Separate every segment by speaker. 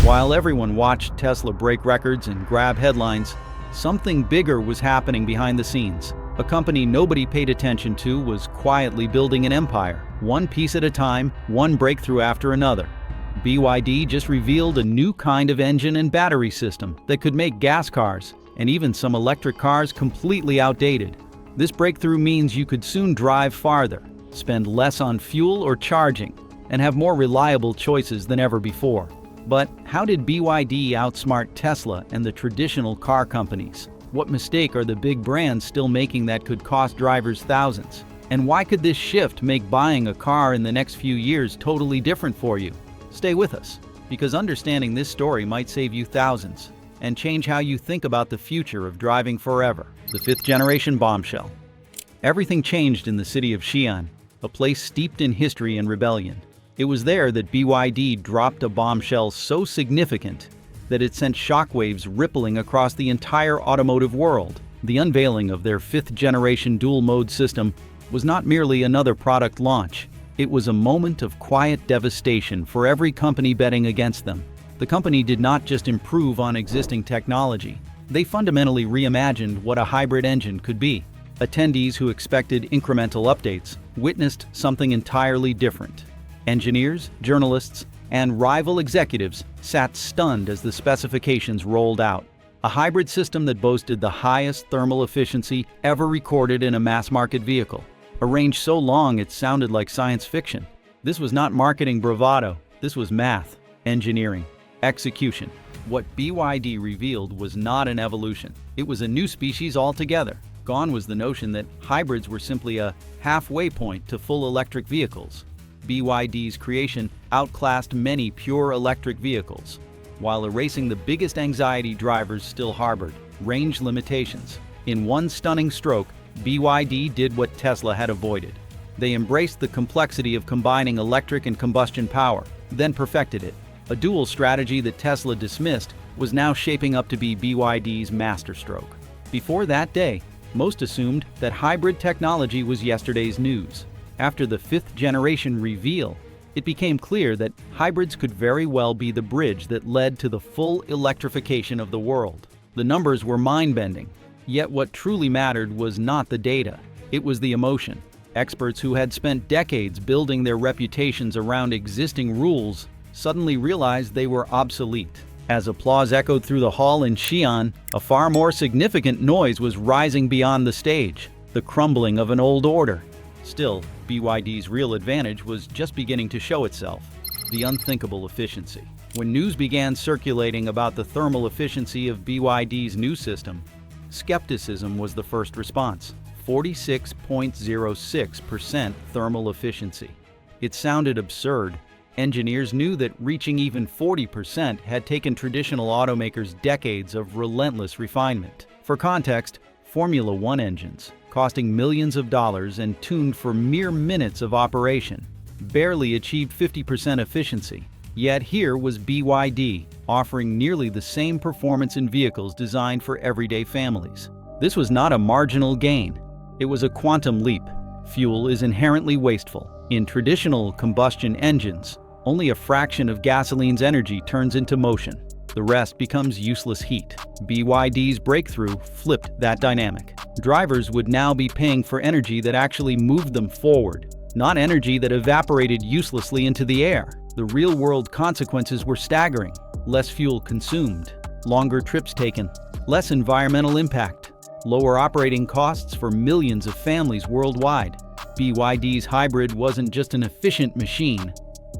Speaker 1: While everyone watched Tesla break records and grab headlines, something bigger was happening behind the scenes. A company nobody paid attention to was quietly building an empire, one piece at a time, one breakthrough after another. BYD just revealed a new kind of engine and battery system that could make gas cars, and even some electric cars, completely outdated. This breakthrough means you could soon drive farther, spend less on fuel or charging, and have more reliable choices than ever before. But how did BYD outsmart Tesla and the traditional car companies? What mistake are the big brands still making that could cost drivers thousands? And why could this shift make buying a car in the next few years totally different for you? Stay with us, because understanding this story might save you thousands and change how you think about the future of driving forever. The fifth-generation bombshell. Everything changed in the city of Xi'an, a place steeped in history and rebellion. It was there that BYD dropped a bombshell so significant that it sent shockwaves rippling across the entire automotive world. The unveiling of their fifth-generation dual-mode system was not merely another product launch. It was a moment of quiet devastation for every company betting against them. The company did not just improve on existing technology. They fundamentally reimagined what a hybrid engine could be. Attendees who expected incremental updates witnessed something entirely different. Engineers, journalists, and rival executives sat stunned as the specifications rolled out. A hybrid system that boasted the highest thermal efficiency ever recorded in a mass-market vehicle. A range so long it sounded like science fiction. This was not marketing bravado. This was math, engineering, execution. What BYD revealed was not an evolution. It was a new species altogether. Gone was the notion that hybrids were simply a halfway point to full electric vehicles. BYD's creation outclassed many pure electric vehicles, while erasing the biggest anxiety drivers still harbored: range limitations. In one stunning stroke, BYD did what Tesla had avoided. They embraced the complexity of combining electric and combustion power, then perfected it. A dual strategy that Tesla dismissed was now shaping up to be BYD's masterstroke. Before that day, most assumed that hybrid technology was yesterday's news. After the fifth-generation reveal, it became clear that hybrids could very well be the bridge that led to the full electrification of the world. The numbers were mind-bending, yet what truly mattered was not the data, it was the emotion. Experts who had spent decades building their reputations around existing rules suddenly realized they were obsolete. As applause echoed through the hall in Xi'an, a far more significant noise was rising beyond the stage: the crumbling of an old order. Still, BYD's real advantage was just beginning to show itself: the unthinkable efficiency. When news began circulating about the thermal efficiency of BYD's new system, skepticism was the first response. 46.06% thermal efficiency. It sounded absurd. Engineers knew that reaching even 40% had taken traditional automakers decades of relentless refinement. For context, Formula One engines, costing millions of dollars and tuned for mere minutes of operation, barely achieved 50% efficiency. Yet here was BYD, offering nearly the same performance in vehicles designed for everyday families. This was not a marginal gain. It was a quantum leap. Fuel is inherently wasteful. In traditional combustion engines, only a fraction of gasoline's energy turns into motion. The rest becomes useless heat. BYD's breakthrough flipped that dynamic. Drivers would now be paying for energy that actually moved them forward, not energy that evaporated uselessly into the air. The real-world consequences were staggering: less fuel consumed, longer trips taken, less environmental impact, lower operating costs for millions of families worldwide. BYD's hybrid wasn't just an efficient machine,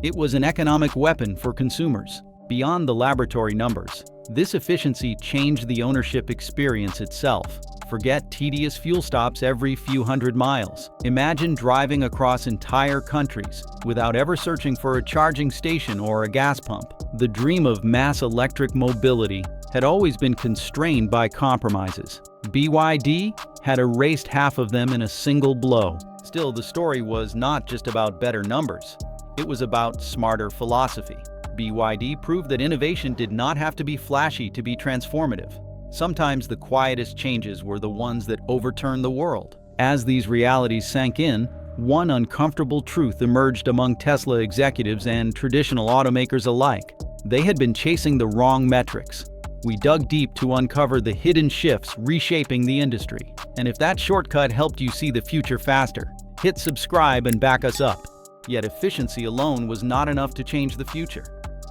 Speaker 1: it was an economic weapon for consumers. Beyond the laboratory numbers, this efficiency changed the ownership experience itself. Forget tedious fuel stops every few hundred miles. Imagine driving across entire countries without ever searching for a charging station or a gas pump. The dream of mass electric mobility had always been constrained by compromises. BYD had erased half of them in a single blow. Still, the story was not just about better numbers. It was about smarter philosophy. BYD proved that innovation did not have to be flashy to be transformative. Sometimes the quietest changes were the ones that overturned the world. As these realities sank in, one uncomfortable truth emerged among Tesla executives and traditional automakers alike. They had been chasing the wrong metrics. We dug deep to uncover the hidden shifts reshaping the industry. And if that shortcut helped you see the future faster, hit subscribe and back us up. Yet efficiency alone was not enough to change the future.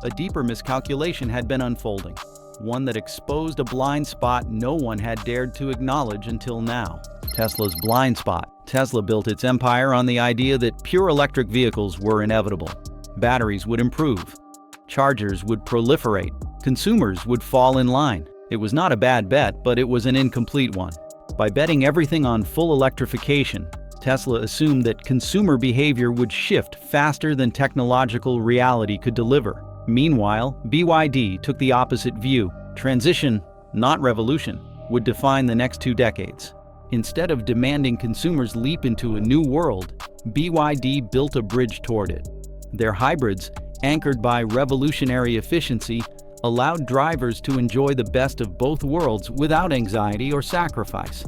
Speaker 1: A deeper miscalculation had been unfolding, one that exposed a blind spot no one had dared to acknowledge until now. Tesla's blind spot. Tesla built its empire on the idea that pure electric vehicles were inevitable. Batteries would improve. Chargers would proliferate. Consumers would fall in line. It was not a bad bet, but it was an incomplete one. By betting everything on full electrification, Tesla assumed that consumer behavior would shift faster than technological reality could deliver. Meanwhile, BYD took the opposite view. Transition, not revolution, would define the next 2 decades. Instead of demanding consumers leap into a new world, BYD built a bridge toward it. Their hybrids, anchored by revolutionary efficiency, allowed drivers to enjoy the best of both worlds without anxiety or sacrifice.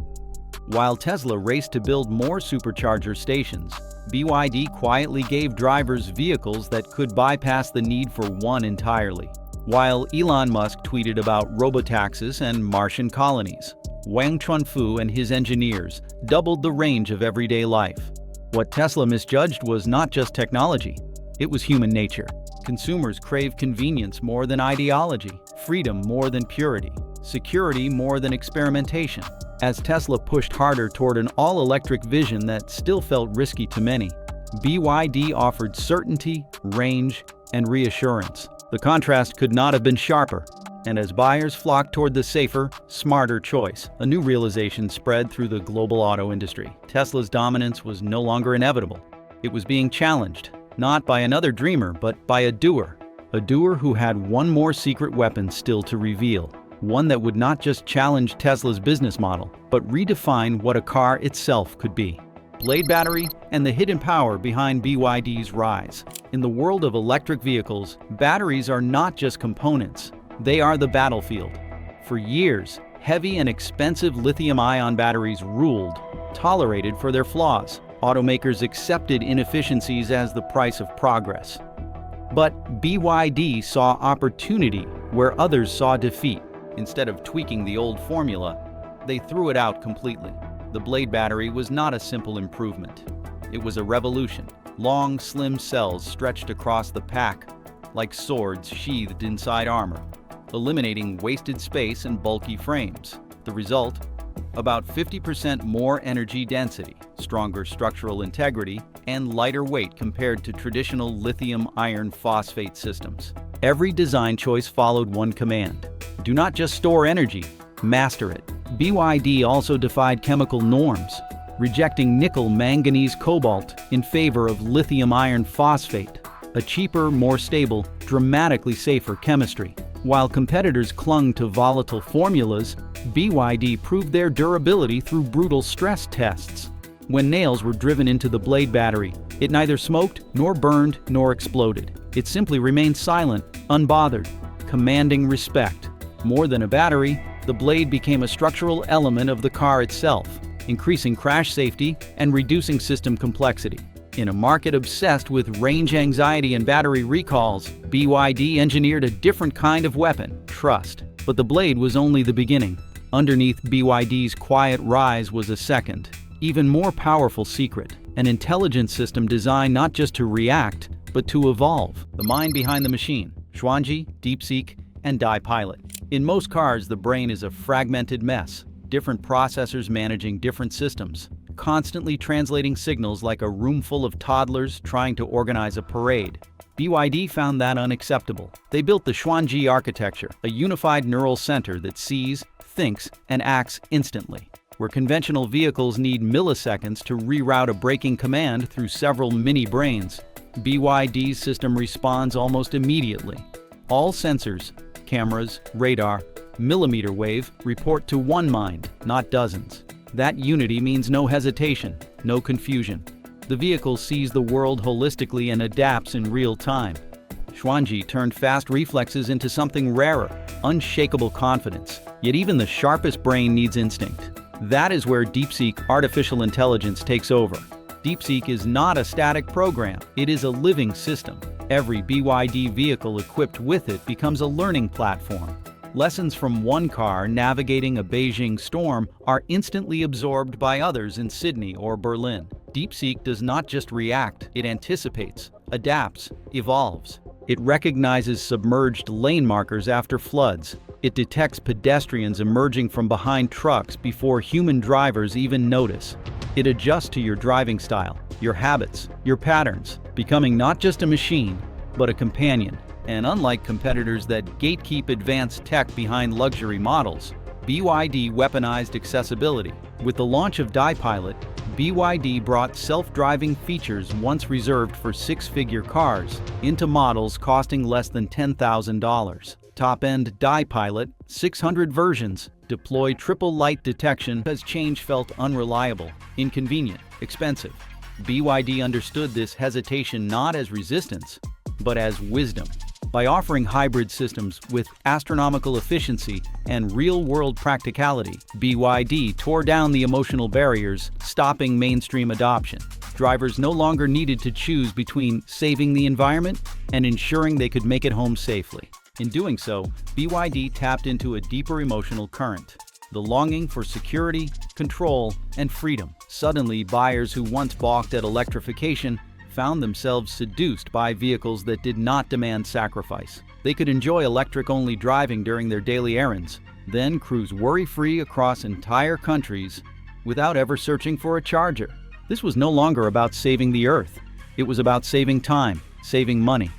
Speaker 1: While Tesla raced to build more supercharger stations, BYD quietly gave drivers vehicles that could bypass the need for one entirely. While Elon Musk tweeted about robotaxis and Martian colonies, Wang Chunfu and his engineers doubled the range of everyday life. What Tesla misjudged was not just technology, it was human nature. Consumers crave convenience more than ideology, freedom more than purity, security more than experimentation. As Tesla pushed harder toward an all-electric vision that still felt risky to many, BYD offered certainty, range, and reassurance. The contrast could not have been sharper. And as buyers flocked toward the safer, smarter choice, a new realization spread through the global auto industry. Tesla's dominance was no longer inevitable. It was being challenged, not by another dreamer, but by a doer who had one more secret weapon still to reveal. One that would not just challenge Tesla's business model, but redefine what a car itself could be. Blade battery and the hidden power behind BYD's rise. In the world of electric vehicles, batteries are not just components, they are the battlefield. For years, heavy and expensive lithium-ion batteries ruled, tolerated for their flaws. Automakers accepted inefficiencies as the price of progress. But BYD saw opportunity where others saw defeat. Instead of tweaking the old formula, they threw it out completely. The blade battery was not a simple improvement. It was a revolution. Long, slim cells stretched across the pack like swords sheathed inside armor, eliminating wasted space and bulky frames. The result? About 50% more energy density, stronger structural integrity, and lighter weight compared to traditional lithium iron phosphate systems. Every design choice followed one command: do not just store energy, master it. BYD also defied chemical norms, rejecting nickel manganese cobalt in favor of lithium iron phosphate, a cheaper, more stable, dramatically safer chemistry. While competitors clung to volatile formulas, BYD proved their durability through brutal stress tests. When nails were driven into the blade battery, it neither smoked, nor burned, nor exploded. It simply remained silent, unbothered, commanding respect. More than a battery, the blade became a structural element of the car itself, increasing crash safety and reducing system complexity. In a market obsessed with range anxiety and battery recalls, BYD engineered a different kind of weapon: trust. But the blade was only the beginning. Underneath BYD's quiet rise was a second, even more powerful secret: an intelligence system designed not just to react, but to evolve. The mind behind the machine: Xuanji, DeepSeek, and DiPilot. In most cars, the brain is a fragmented mess, different processors managing different systems, constantly translating signals like a room full of toddlers trying to organize a parade. BYD found that unacceptable. They built the Xuanji architecture, a unified neural center that sees, thinks, and acts instantly. Where conventional vehicles need milliseconds to reroute a braking command through several mini-brains, BYD's system responds almost immediately. All sensors, cameras, radar, millimeter wave report to one mind, not dozens. That unity means no hesitation, no confusion. The vehicle sees the world holistically and adapts in real time. Xuanji turned fast reflexes into something rarer: unshakable confidence. Yet even the sharpest brain needs instinct. That is where DeepSeek artificial intelligence takes over. DeepSeek is not a static program, it is a living system. Every BYD vehicle equipped with it becomes a learning platform. Lessons from one car navigating a Beijing storm are instantly absorbed by others in Sydney or Berlin. DeepSeek does not just react, it anticipates, adapts, evolves. It recognizes submerged lane markers after floods. It detects pedestrians emerging from behind trucks before human drivers even notice. It adjusts to your driving style, your habits, your patterns, becoming not just a machine, but a companion. And unlike competitors that gatekeep advanced tech behind luxury models, BYD weaponized accessibility. With the launch of DiPilot, BYD brought self-driving features once reserved for six-figure cars into models costing less than $10,000. Top-end DiPilot, 600 versions, deploy triple light detection as change felt unreliable, inconvenient, expensive. BYD understood this hesitation not as resistance, but as wisdom. By offering hybrid systems with astronomical efficiency and real-world practicality, BYD tore down the emotional barriers, stopping mainstream adoption. Drivers no longer needed to choose between saving the environment and ensuring they could make it home safely. In doing so, BYD tapped into a deeper emotional current, the longing for security, control, and freedom. Suddenly, buyers who once balked at electrification found themselves seduced by vehicles that did not demand sacrifice. They could enjoy electric-only driving during their daily errands, then cruise worry-free across entire countries without ever searching for a charger. This was no longer about saving the earth. It was about saving time, saving money,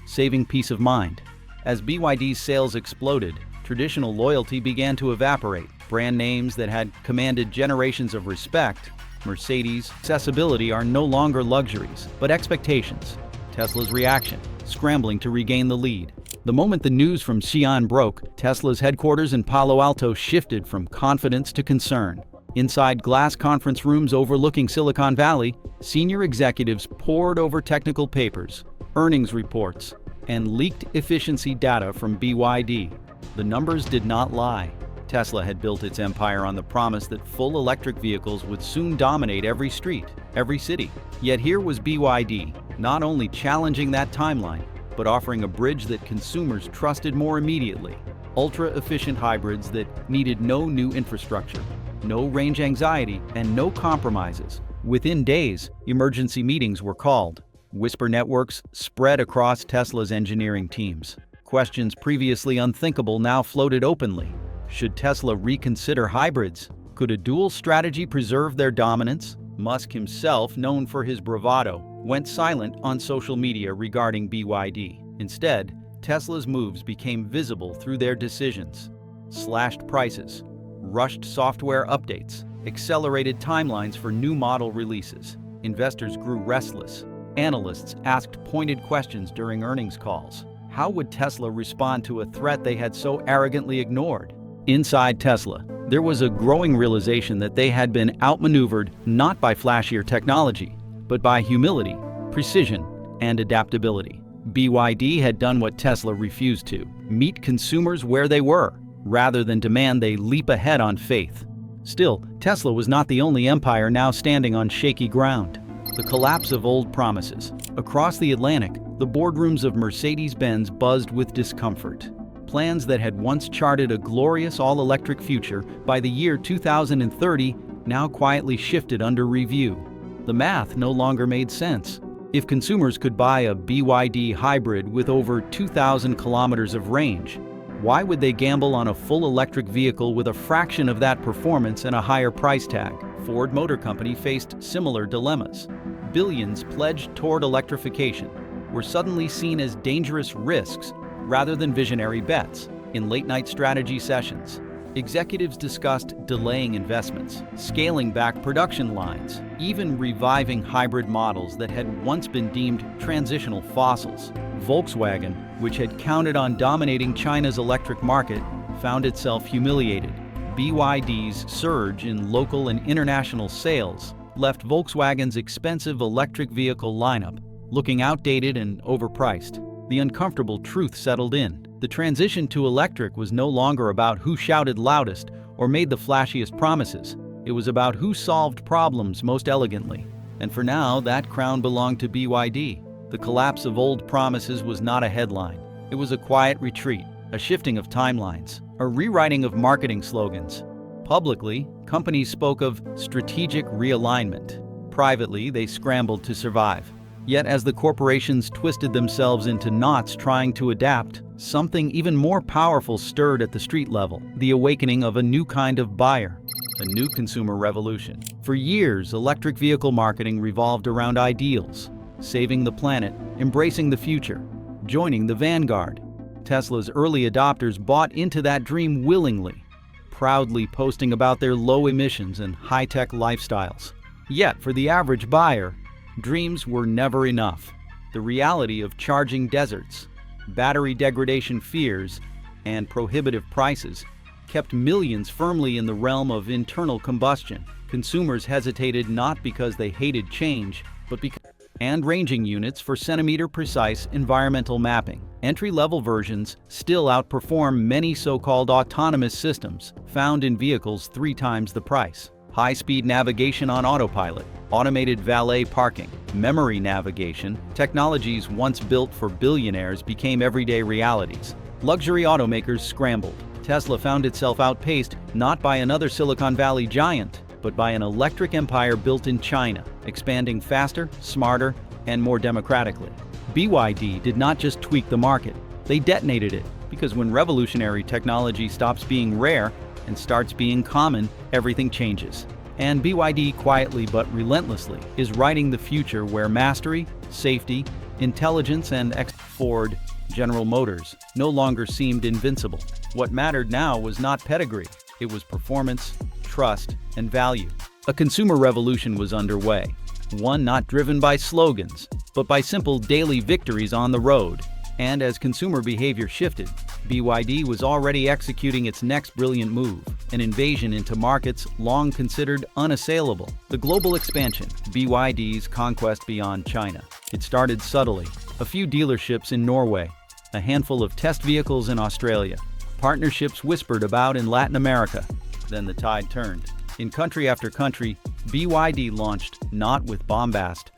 Speaker 1: saving peace of mind. As BYD's sales exploded, traditional loyalty began to evaporate. Brand names that had commanded generations of respect, Mercedes, accessibility are no longer luxuries, but expectations. Tesla's reaction, scrambling to regain the lead. The moment the news from Xi'an broke, Tesla's headquarters in Palo Alto shifted from confidence to concern. Inside glass conference rooms overlooking Silicon Valley, senior executives pored over technical papers, earnings reports, and leaked efficiency data from BYD. The numbers did not lie. Tesla had built its empire on the promise that full electric vehicles would soon dominate every street, every city. Yet here was BYD, not only challenging that timeline, but offering a bridge that consumers trusted more immediately. Ultra-efficient hybrids that needed no new infrastructure, no range anxiety, and no compromises. Within days, emergency meetings were called. Whisper networks spread across Tesla's engineering teams. Questions previously unthinkable now floated openly. Should Tesla reconsider hybrids? Could a dual strategy preserve their dominance? Musk himself, known for his bravado, went silent on social media regarding BYD. Instead, Tesla's moves became visible through their decisions. Slashed prices, rushed software updates, accelerated timelines for new model releases. Investors grew restless. Analysts asked pointed questions during earnings calls. How would Tesla respond to a threat they had so arrogantly ignored? Inside Tesla, there was a growing realization that they had been outmaneuvered not by flashier technology, but by humility, precision, and adaptability. BYD had done what Tesla refused to: meet consumers where they were, rather than demand they leap ahead on faith. Still, Tesla was not the only empire now standing on shaky ground. The collapse of old promises. Across the Atlantic, the boardrooms of Mercedes-Benz buzzed with discomfort. Plans that had once charted a glorious all-electric future by the year 2030 now quietly shifted under review. The math no longer made sense. If consumers could buy a BYD hybrid with over 2,000 kilometers of range, why would they gamble on a full electric vehicle with a fraction of that performance and a higher price tag? Ford Motor Company faced similar dilemmas. Billions pledged toward electrification were suddenly seen as dangerous risks rather than visionary bets. In late-night strategy sessions, executives discussed delaying investments, scaling back production lines, even reviving hybrid models that had once been deemed transitional fossils. Volkswagen, which had counted on dominating China's electric market, found itself humiliated. BYD's surge in local and international sales left Volkswagen's expensive electric vehicle lineup looking outdated and overpriced. The uncomfortable truth settled in. The transition to electric was no longer about who shouted loudest or made the flashiest promises. It was about who solved problems most elegantly. And for now, that crown belonged to BYD. The The collapse of old promises was not a headline. It was a quiet retreat, a shifting of timelines, a rewriting of marketing slogans. Publicly, companies spoke of strategic realignment. Privately, they scrambled to survive. Yet as the corporations twisted themselves into knots trying to adapt, something even more powerful stirred at the street level, the awakening of a new kind of buyer, a new consumer revolution. For years, electric vehicle marketing revolved around ideals: saving the planet, embracing the future, joining the vanguard. Tesla's early adopters bought into that dream willingly, proudly posting about their low emissions and high-tech lifestyles. Yet, for the average buyer, dreams were never enough. The reality of charging deserts, battery degradation fears, and prohibitive prices kept millions firmly in the realm of internal combustion. Consumers hesitated not because they hated change, but because ranging units for centimeter-precise environmental mapping. Entry-level versions still outperform many so-called autonomous systems found in vehicles 3 times the price. High-speed navigation on autopilot, automated valet parking, memory navigation, technologies once built for billionaires became everyday realities. Luxury automakers scrambled. Tesla found itself outpaced not by another Silicon Valley giant, but by an electric empire built in China, expanding faster, smarter, and more democratically. BYD did not just tweak the market, they detonated it, because when revolutionary technology stops being rare and starts being common, everything changes. And BYD quietly but relentlessly is writing the future where mastery, safety, intelligence, and Ford, General Motors no longer seemed invincible. What mattered now was not pedigree, it was performance, trust, and value. A consumer revolution was underway, one not driven by slogans, but by simple daily victories on the road. And as consumer behavior shifted, BYD was already executing its next brilliant move, an invasion into markets long considered unassailable. The global expansion, BYD's conquest beyond China. It started subtly, a few dealerships in Norway, a handful of test vehicles in Australia, partnerships whispered about in Latin America. Then the tide turned. In country after country, BYD launched not with bombast,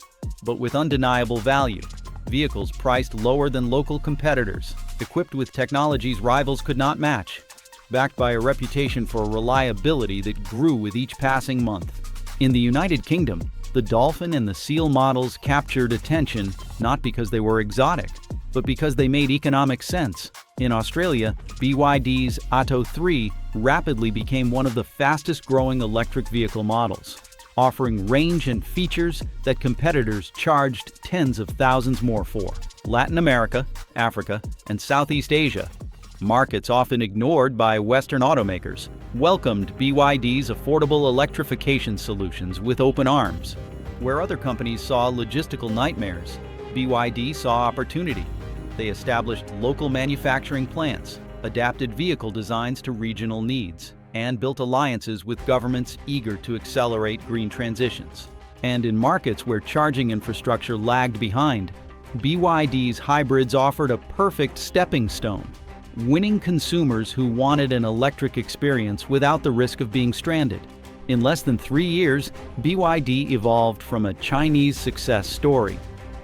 Speaker 1: but with undeniable value. Vehicles priced lower than local competitors, equipped with technologies rivals could not match, backed by a reputation for reliability that grew with each passing month. In the United Kingdom, the Dolphin and the Seal models captured attention not because they were exotic, but because they made economic sense. In Australia, BYD's Atto 3 rapidly became one of the fastest-growing electric vehicle models, offering range and features that competitors charged tens of thousands more for. Latin America, Africa, and Southeast Asia, markets often ignored by Western automakers, welcomed BYD's affordable electrification solutions with open arms. Where other companies saw logistical nightmares, BYD saw opportunity. They established local manufacturing plants, adapted vehicle designs to regional needs, and built alliances with governments eager to accelerate green transitions. And in markets where charging infrastructure lagged behind, BYD's hybrids offered a perfect stepping stone, winning consumers who wanted an electric experience without the risk of being stranded. In less than 3 years, BYD evolved from a Chinese success story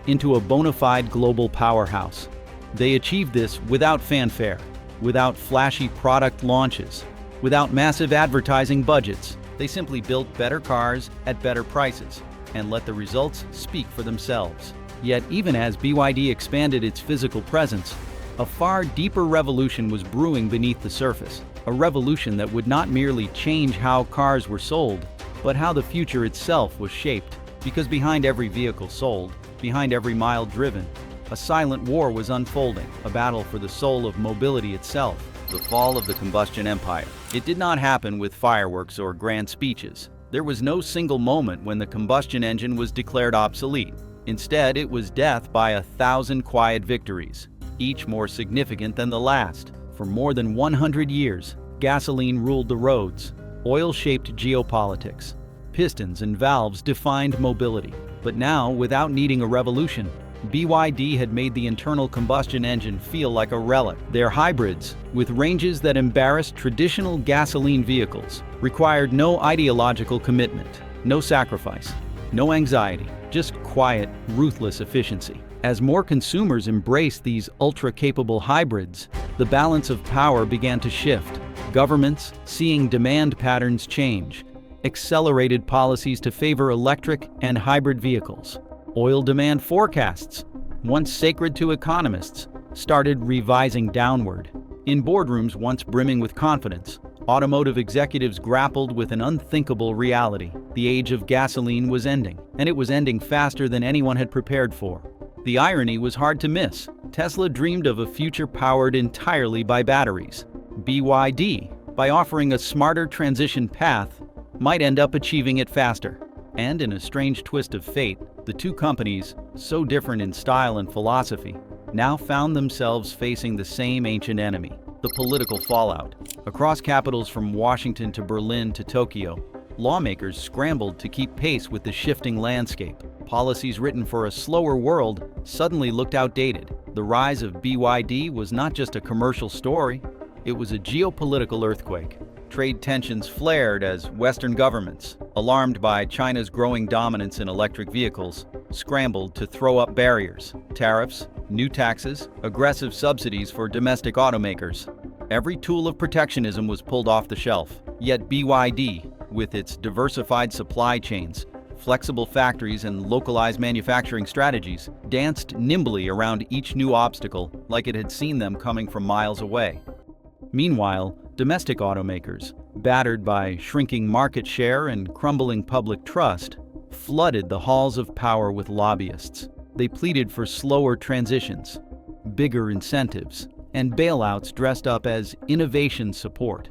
Speaker 1: into a bona fide global powerhouse. They achieved this without fanfare, without flashy product launches, without massive advertising budgets. They simply built better cars at better prices and let the results speak for themselves. Yet even as BYD expanded its physical presence, a far deeper revolution was brewing beneath the surface. A revolution that would not merely change how cars were sold, but how the future itself was shaped. Because behind every vehicle sold, behind every mile driven, a silent war was unfolding, a battle for the soul of mobility itself, the fall of the combustion empire. It did not happen with fireworks or grand speeches. There was no single moment when the combustion engine was declared obsolete. Instead, it was death by 1,000 quiet victories, each more significant than the last. For more than 100 years, gasoline ruled the roads, oil shaped geopolitics, pistons and valves defined mobility. But now, without needing a revolution, BYD had made the internal combustion engine feel like a relic. Their hybrids, with ranges that embarrassed traditional gasoline vehicles, required no ideological commitment, no sacrifice. No anxiety, just quiet, ruthless efficiency. As more consumers embraced these ultra-capable hybrids, the balance of power began to shift. Governments, seeing demand patterns change, accelerated policies to favor electric and hybrid vehicles. Oil demand forecasts, once sacred to economists, started revising downward. In boardrooms once brimming with confidence, automotive executives grappled with an unthinkable reality. The age of gasoline was ending, and it was ending faster than anyone had prepared for. The irony was hard to miss. Tesla dreamed of a future powered entirely by batteries. BYD, by offering a smarter transition path, might end up achieving it faster. And in a strange twist of fate, the two companies, so different in style and philosophy, now found themselves facing the same ancient enemy, the political fallout. Across capitals from Washington to Berlin to Tokyo, lawmakers scrambled to keep pace with the shifting landscape. Policies written for a slower world suddenly looked outdated. The rise of BYD was not just a commercial story, it was a geopolitical earthquake. Trade tensions flared as Western governments, alarmed by China's growing dominance in electric vehicles, scrambled to throw up barriers, tariffs, new taxes, aggressive subsidies for domestic automakers. Every tool of protectionism was pulled off the shelf. Yet BYD, with its diversified supply chains, flexible factories and localized manufacturing strategies, danced nimbly around each new obstacle like it had seen them coming from miles away. Meanwhile, domestic automakers, battered by shrinking market share and crumbling public trust, flooded the halls of power with lobbyists. They pleaded for slower transitions, bigger incentives, and bailouts dressed up as innovation support.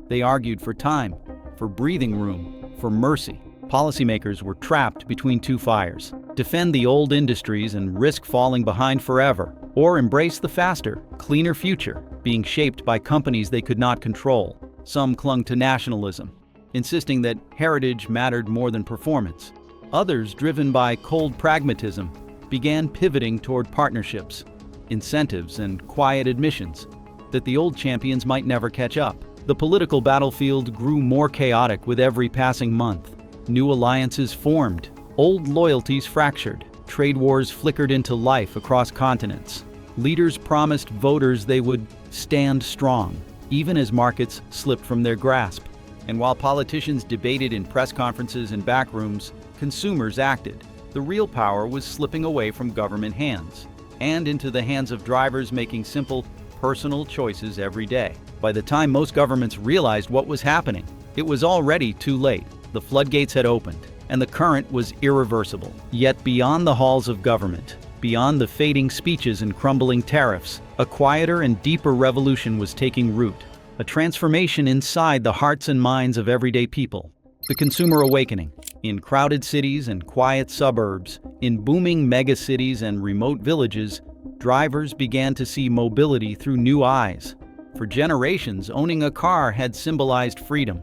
Speaker 1: They argued for time, for breathing room, for mercy. Policymakers were trapped between two fires: defend the old industries and risk falling behind forever, or embrace the faster, cleaner future being shaped by companies they could not control. Some clung to nationalism, insisting that heritage mattered more than performance. Others, driven by cold pragmatism, began pivoting toward partnerships, incentives, and quiet admissions that the old champions might never catch up. The political battlefield grew more chaotic with every passing month. New alliances formed, old loyalties fractured, trade wars flickered into life across continents. Leaders promised voters they would stand strong, even as markets slipped from their grasp. And while politicians debated in press conferences and back rooms, consumers acted. The real power was slipping away from government hands and into the hands of drivers making simple, personal choices every day. By the time most governments realized what was happening, it was already too late. The floodgates had opened, and the current was irreversible. Yet beyond the halls of government, beyond the fading speeches and crumbling tariffs, a quieter and deeper revolution was taking root, a transformation inside the hearts and minds of everyday people. The consumer awakening. In crowded cities and quiet suburbs, in booming megacities and remote villages, drivers began to see mobility through new eyes. For generations, owning a car had symbolized freedom,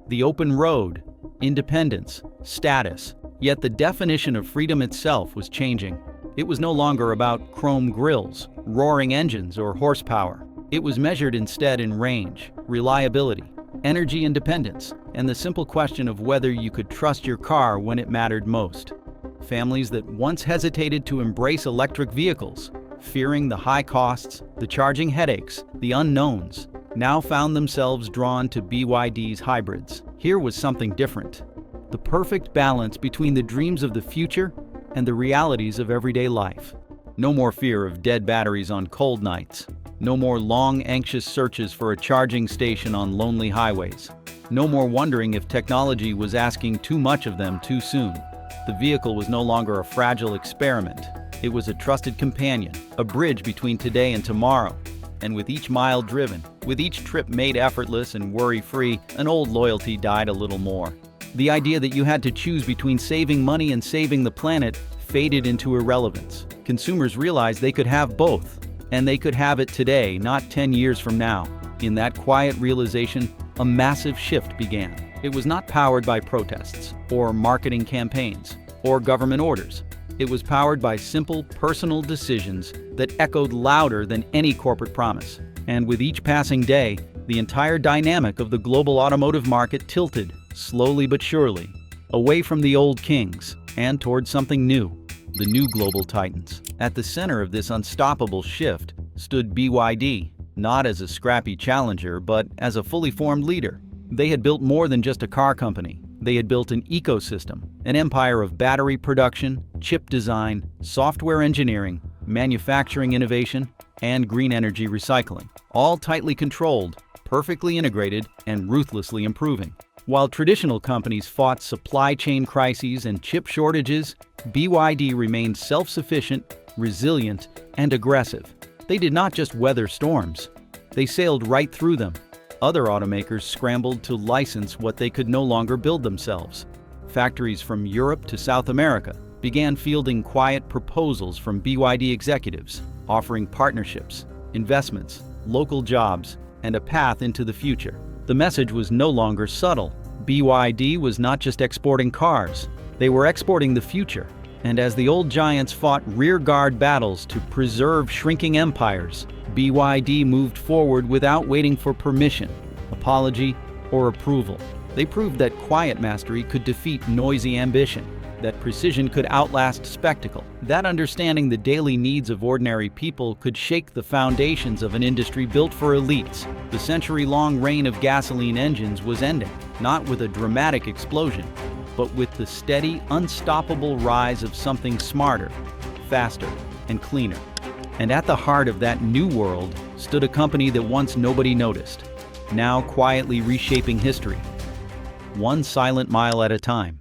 Speaker 1: the open road, independence, status. Yet the definition of freedom itself was changing. It was no longer about chrome grills, roaring engines, or horsepower. It was measured instead in range, reliability, energy independence, and the simple question of whether you could trust your car when it mattered most. Families that once hesitated to embrace electric vehicles, fearing the high costs, the charging headaches, the unknowns, now found themselves drawn to BYD's hybrids. Here was something different. The perfect balance between the dreams of the future and the realities of everyday life. No more fear of dead batteries on cold nights. No more long, anxious searches for a charging station on lonely highways. No more wondering if technology was asking too much of them too soon. The vehicle was no longer a fragile experiment. It was a trusted companion, a bridge between today and tomorrow. And with each mile driven, with each trip made effortless and worry-free, an old loyalty died a little more. The idea that you had to choose between saving money and saving the planet faded into irrelevance. Consumers realized they could have both, and they could have it today, not 10 years from now. In that quiet realization, a massive shift began. It was not powered by protests, or marketing campaigns, or government orders. It was powered by simple, personal decisions that echoed louder than any corporate promise. And with each passing day, the entire dynamic of the global automotive market tilted, slowly but surely, away from the old kings, and toward something new, the new global titans. At the center of this unstoppable shift stood BYD, not as a scrappy challenger, but as a fully formed leader. They had built more than just a car company. They had built an ecosystem, an empire of battery production, chip design, software engineering, manufacturing innovation, and green energy recycling, all tightly controlled, perfectly integrated, and ruthlessly improving. While traditional companies fought supply chain crises and chip shortages, BYD remained self-sufficient, resilient, and aggressive. They did not just weather storms, they sailed right through them. Other automakers scrambled to license what they could no longer build themselves. Factories from Europe to South America began fielding quiet proposals from BYD executives, offering partnerships, investments, local jobs, and a path into the future. The message was no longer subtle. BYD was not just exporting cars, they were exporting the future. And as the old giants fought rearguard battles to preserve shrinking empires, BYD moved forward without waiting for permission, apology, or approval. They proved that quiet mastery could defeat noisy ambition, that precision could outlast spectacle, that understanding the daily needs of ordinary people could shake the foundations of an industry built for elites. The century-long reign of gasoline engines was ending, not with a dramatic explosion, but with the steady, unstoppable rise of something smarter, faster, and cleaner. And at the heart of that new world stood a company that once nobody noticed, now quietly reshaping history, one silent mile at a time.